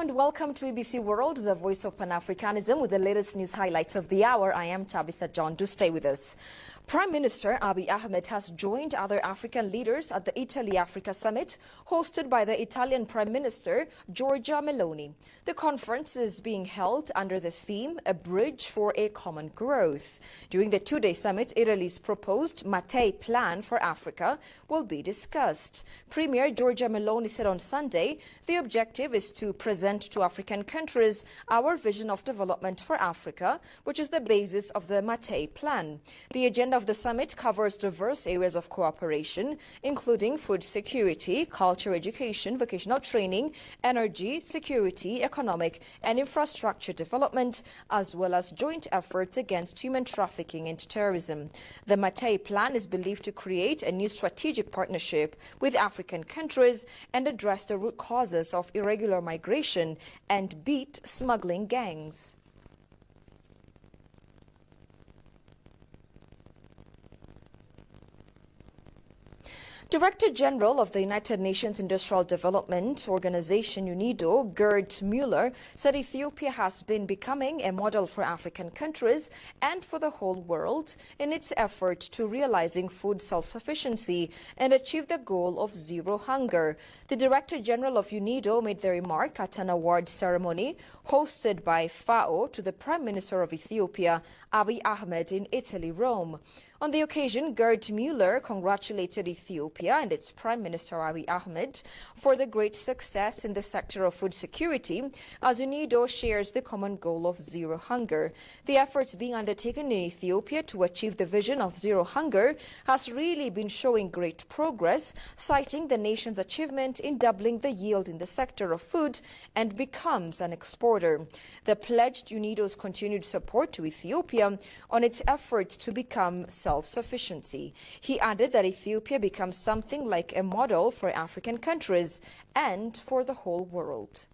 and welcome to BBC World, the voice of Pan-Africanism, with the latest news highlights of the hour. I am Tabitha John. Do stay with us. Prime Minister Abiy Ahmed has joined other African leaders at the Italy-Africa Summit, hosted by the Italian Prime Minister Giorgia Meloni. The conference is being held under the theme, A Bridge for a Common Growth. During the two-day summit, Italy's proposed Mattei Plan for Africa will be discussed. Premier Giorgia Meloni said on Sunday, the objective is to present to African countries our vision of development for Africa, which is the basis of the Mattei Plan. The agenda of the summit covers diverse areas of cooperation, including food security, culture, education, vocational training, energy, security, economic and infrastructure development, as well as joint efforts against human trafficking and terrorism. The Mattei Plan is believed to create a new strategic partnership with African countries and address the root causes of irregular migration and beat smuggling gangs. Director General of the United Nations Industrial Development Organization, UNIDO, Gerd Muller, said Ethiopia has been becoming a model for African countries and for the whole world in its effort to realizing food self-sufficiency and achieve the goal of zero hunger. The Director General of UNIDO made the remark at an award ceremony hosted by FAO to the Prime Minister of Ethiopia, Abiy Ahmed, in Italy, Rome. On the occasion, Gerd Muller congratulated Ethiopia and its Prime Minister Abiy Ahmed for the great success in the sector of food security, as UNIDO shares the common goal of zero hunger. The efforts being undertaken in Ethiopia to achieve the vision of zero hunger has really been showing great progress, citing the nation's achievement in doubling the yield in the sector of food and becomes an exporter. The pledged UNIDO's continued support to Ethiopia on its efforts to become self-sufficiency. He added that Ethiopia becomes something like a model for African countries and for the whole world.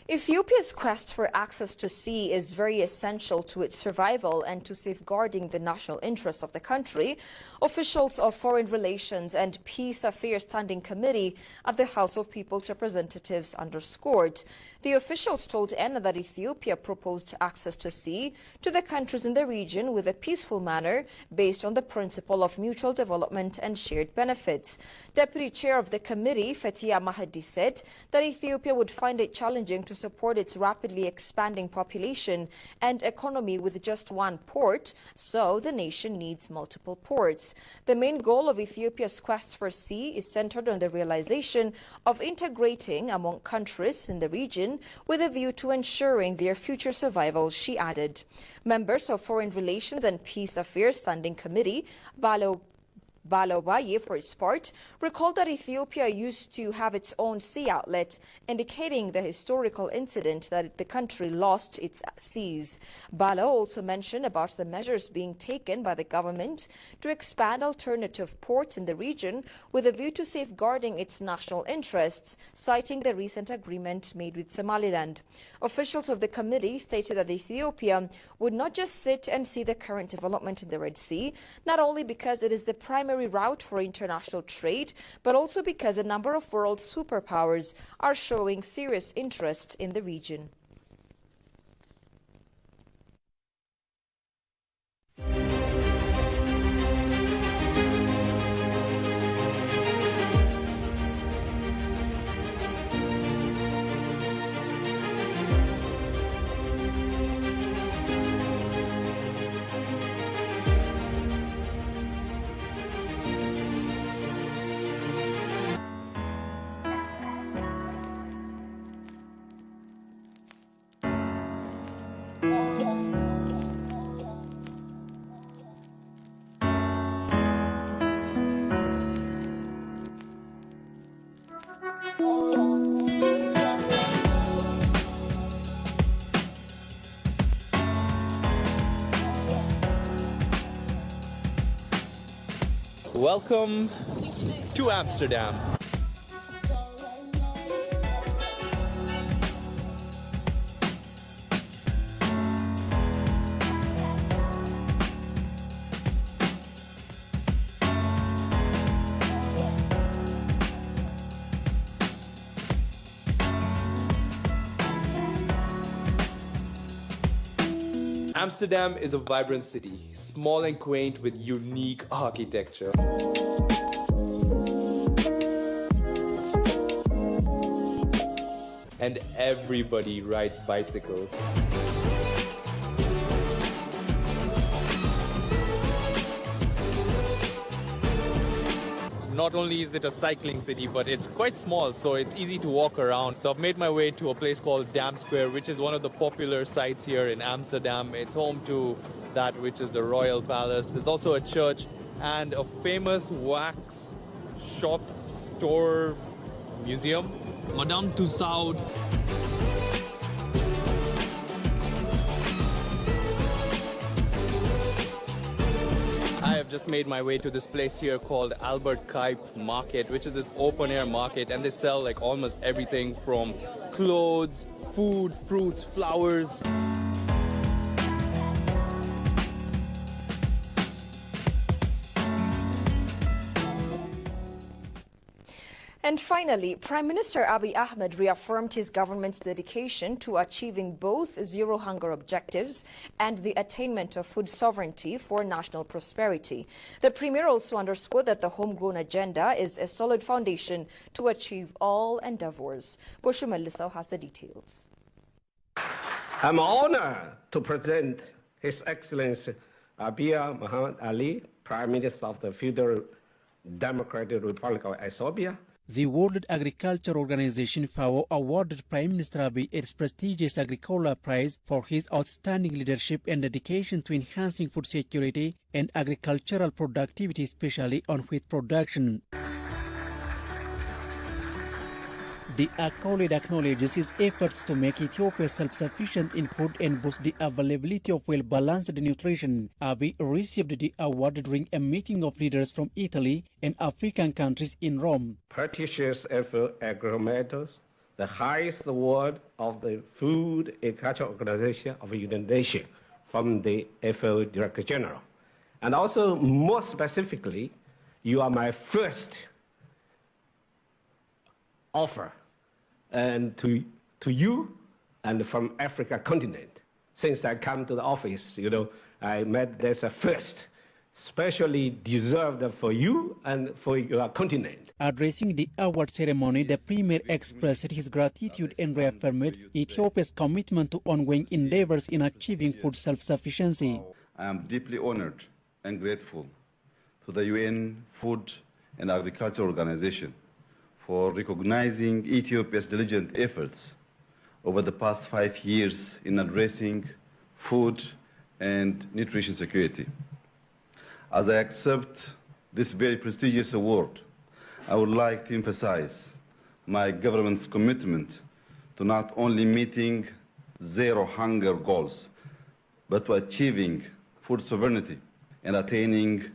Ethiopia's quest for access to sea is very essential to its survival and to safeguarding the national interests of the country, officials of Foreign Relations and Peace Affairs Standing Committee at the House of People's Representatives underscored. The officials told ENA that Ethiopia proposed access to sea to the countries in the region with a peaceful manner based on the principle of mutual development and shared benefits. Deputy Chair of the committee, Fatia Mahdi, said that Ethiopia would find it challenging to support its rapidly expanding population and economy with just one port, so the nation needs multiple ports. The main goal of Ethiopia's quest for sea is centered on the realization of integrating among countries in the region with a view to ensuring their future survival, she added. Members of Foreign Relations and Peace Affairs Standing Committee, Balobaye, for its part, recalled that Ethiopia used to have its own sea outlet, indicating the historical incident that the country lost its seas. Balo also mentioned about the measures being taken by the government to expand alternative ports in the region with a view to safeguarding its national interests, citing the recent agreement made with Somaliland. Officials of the committee stated that Ethiopia would not just sit and see the current development in the Red Sea, not only because it is the primary route for international trade, but also because a number of world superpowers are showing serious interest in the region. Welcome to Amsterdam. Amsterdam is a vibrant city, small and quaint with unique architecture. And everybody rides bicycles. Not only is it a cycling city, but it's quite small, so it's easy to walk around. So I've made my way to a place called Dam Square, which is one of the popular sites here in Amsterdam. It's home to that which is the Royal Palace. There's also a church and a famous wax shop store museum, Madame Tussauds. I have just made my way to this place here called Albert Kuip Market, which is this open air market, and they sell like almost everything from clothes, food, fruits, flowers. And finally, Prime Minister Abiy Ahmed reaffirmed his government's dedication to achieving both zero hunger objectives and the attainment of food sovereignty for national prosperity. The Premier also underscored that the homegrown agenda is a solid foundation to achieve all endeavors. Boshu Melisau has the details. I'm honored to present His Excellency Abiy Muhammad Ali, Prime Minister of the Federal Democratic Republic of Ethiopia. The World Agriculture Organization FAO awarded Prime Minister Abiy its prestigious Agricola Prize for his outstanding leadership and dedication to enhancing food security and agricultural productivity, especially on wheat production. The accolade acknowledges his efforts to make Ethiopia self-sufficient in food and boost the availability of well-balanced nutrition. Abiy received the award during a meeting of leaders from Italy and African countries in Rome. Prestigious Agrometos, the highest award of the Food and Agriculture Organization of the United Nations from the FAO Director General. And also, more specifically, you are my first offer and to you and from Africa continent. Since I come to the office, I met this first, specially deserved for you and for your continent. Addressing the award ceremony, the Premier expressed his gratitude and reaffirmed Ethiopia's commitment to ongoing endeavors in achieving food self-sufficiency. I am deeply honored and grateful to the UN Food and Agriculture Organization for recognizing Ethiopia's diligent efforts over the past 5 years in addressing food and nutrition security. As I accept this very prestigious award, I would like to emphasize my government's commitment to not only meeting zero hunger goals, but to achieving food sovereignty and attaining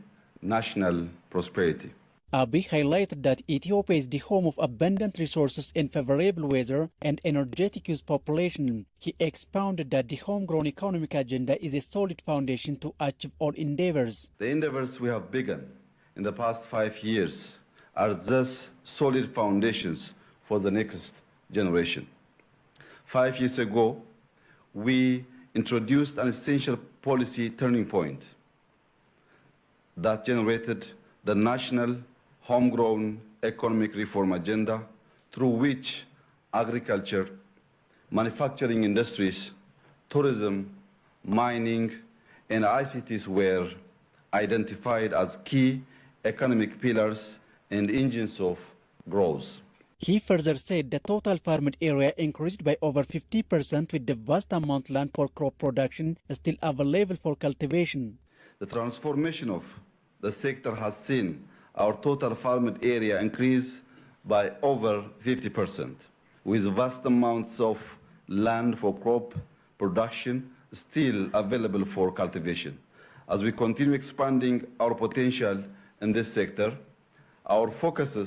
national prosperity. Abiy highlighted that Ethiopia is the home of abundant resources and favorable weather and energetic youth population. He expounded that the homegrown economic agenda is a solid foundation to achieve all endeavors. The endeavors we have begun in the past 5 years are thus solid foundations for the next generation. 5 years ago, we introduced an essential policy turning point that generated the national homegrown economic reform agenda through which agriculture, manufacturing industries, tourism, mining, and ICTs were identified as key economic pillars and engines of growth. He further said the total farmed area increased by over 50% with the vast amount of land for crop production still available for cultivation. The transformation of the sector has seen our total farmed area increase by over 50%, with vast amounts of land for crop production still available for cultivation. As we continue expanding our potential in this sector, our focus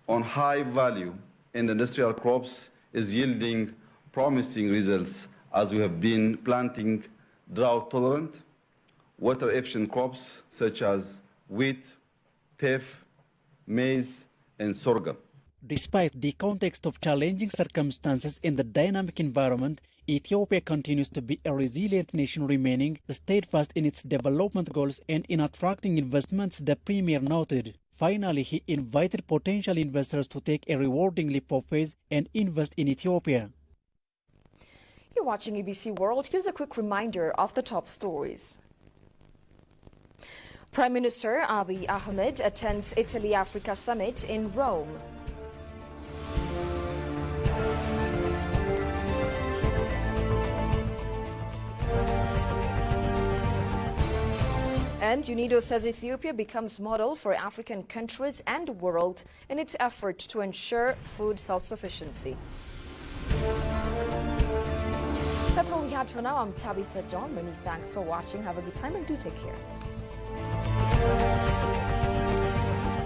on high value and industrial crops is yielding promising results as we have been planting drought tolerant, water efficient crops such as wheat, teff, maize, and sorghum. Despite the context of challenging circumstances in the dynamic environment, Ethiopia continues to be a resilient nation, remaining steadfast in its development goals and in attracting investments, the Premier noted. Finally, he invited potential investors to take a rewarding leap of faith and invest in Ethiopia. You're watching ABC World. Here's a quick reminder of the top stories. Prime Minister Abiy Ahmed attends Italy-Africa Summit in Rome. And UNIDO says Ethiopia becomes model for African countries and world in its effort to ensure food self-sufficiency. That's all we had for now. I'm Tabitha John. Many thanks for watching. Have a good time and do take care.